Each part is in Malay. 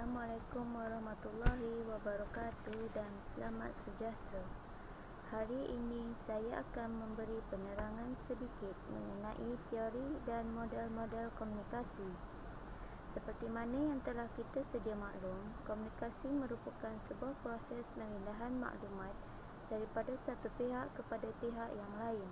Assalamualaikum warahmatullahi wabarakatuh dan selamat sejahtera. Hari ini saya akan memberi penerangan sedikit mengenai teori dan model-model komunikasi. Seperti mana yang telah kita sedia maklum, komunikasi merupakan sebuah proses pemindahan maklumat daripada satu pihak kepada pihak yang lain.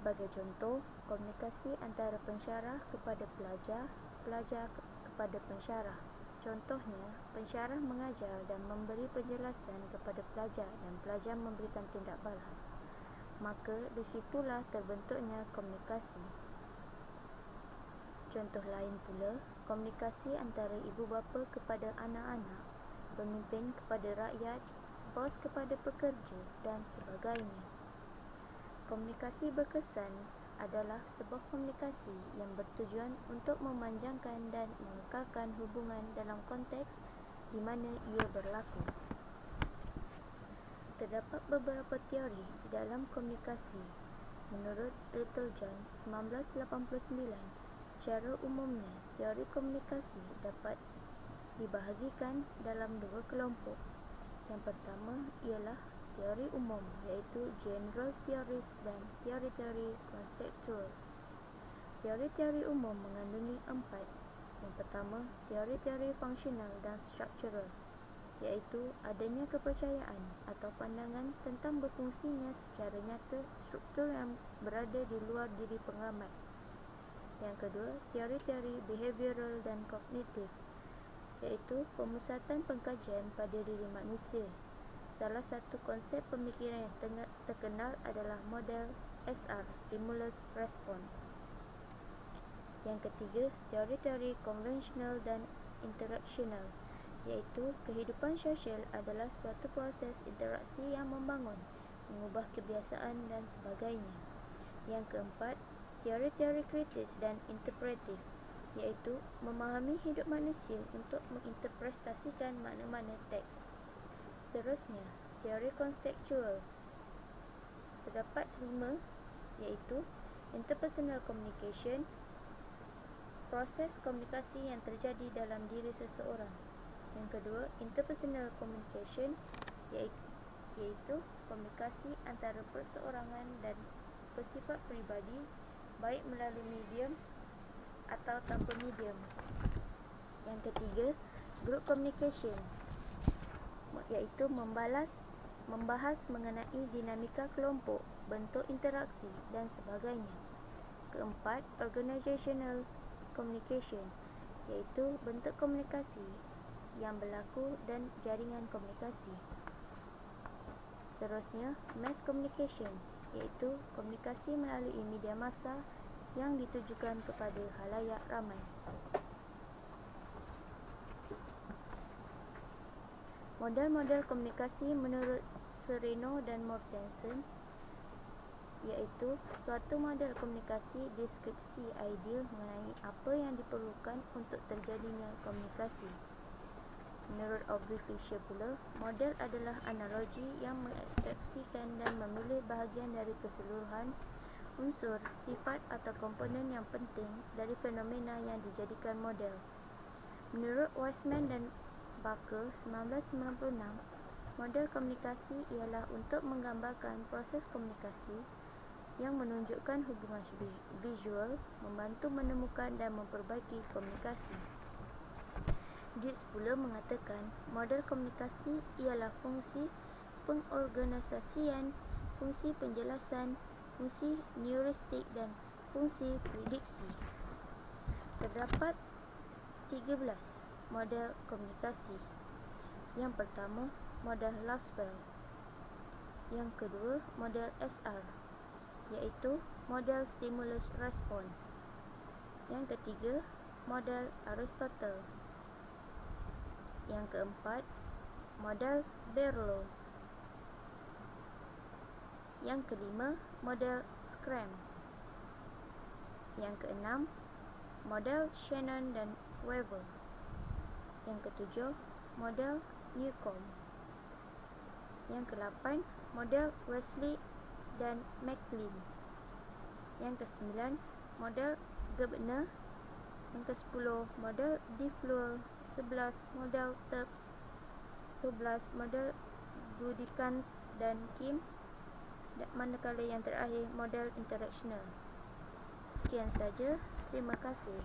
Sebagai contoh, komunikasi antara pensyarah kepada pelajar, pelajar kepada pensyarah. Contohnya, pensyarah mengajar dan memberi penjelasan kepada pelajar dan pelajar memberikan tindak balas. Maka di situlah terbentuknya komunikasi. Contoh lain pula, komunikasi antara ibu bapa kepada anak-anak, pemimpin kepada rakyat, bos kepada pekerja dan sebagainya. Komunikasi berkesan adalah sebuah komunikasi yang bertujuan untuk memanjangkan dan mengekalkan hubungan dalam konteks di mana ia berlaku. Terdapat beberapa teori di dalam komunikasi. Menurut Littlejohn 1989, secara umumnya teori komunikasi dapat dibahagikan dalam dua kelompok. Yang pertama ialah teori umum, iaitu general theories, dan teori-teori konseptual. Teori-teori umum mengandungi empat. Yang pertama, teori-teori fungsional dan struktural, iaitu adanya kepercayaan atau pandangan tentang berfungsinya secara nyata struktur yang berada di luar diri pengamat. Yang kedua, teori-teori behavioral dan kognitif, iaitu pemusatan pengkajian pada diri manusia. Salah satu konsep pemikiran yang terkenal adalah model SR, Stimulus Response. Yang ketiga, teori-teori konvensional dan interaksional, iaitu kehidupan sosial adalah suatu proses interaksi yang membangun, mengubah kebiasaan dan sebagainya. Yang keempat, teori-teori kritis dan interpretif, iaitu memahami hidup manusia untuk menginterpretasikan makna-makna teks. Seterusnya, teori konseptual. Terdapat 5, iaitu interpersonal communication, proses komunikasi yang terjadi dalam diri seseorang. Yang kedua, interpersonal communication, iaitu komunikasi antara perseorangan dan bersifat peribadi, baik melalui medium atau tanpa medium. Yang ketiga, group communication, iaitu membahas mengenai dinamika kelompok, bentuk interaksi dan sebagainya. Keempat, organizational communication, iaitu bentuk komunikasi yang berlaku dan jaringan komunikasi. Seterusnya, mass communication, iaitu komunikasi melalui media massa yang ditujukan kepada khalayak ramai. Model-model komunikasi menurut Sereno dan Mortensen, iaitu suatu model komunikasi deskripsi ideal mengenai apa yang diperlukan untuk terjadinya komunikasi. Menurut Aubrey Fisher pula, model adalah analogi yang mengabstraksikan dan memilih bahagian dari keseluruhan unsur, sifat atau komponen yang penting dari fenomena yang dijadikan model. Menurut Weissman dan Barker 1996, model komunikasi ialah untuk menggambarkan proses komunikasi yang menunjukkan hubungan visual, membantu menemukan dan memperbaiki komunikasi. Dietz pula mengatakan model komunikasi ialah fungsi pengorganisasian, fungsi penjelasan, fungsi heuristik dan fungsi prediksi. Terdapat 13 model komunikasi. Yang pertama, model Laspel. Yang kedua, model SR, iaitu model stimulus response. Yang ketiga, model Aristotle. Yang keempat, model Berlo. Yang kelima, model Scrum. Yang keenam, model Shannon dan Weber. Yang ketujuh, model Newcomb. Yang ke-8, model Wesley dan McLean. Yang ke-9, model Gebner. Yang ke-10, model De Fleur 11 model Tubbs, 12 model Gudikans dan Kim, manakala yang terakhir model International. Sekian saja, terima kasih.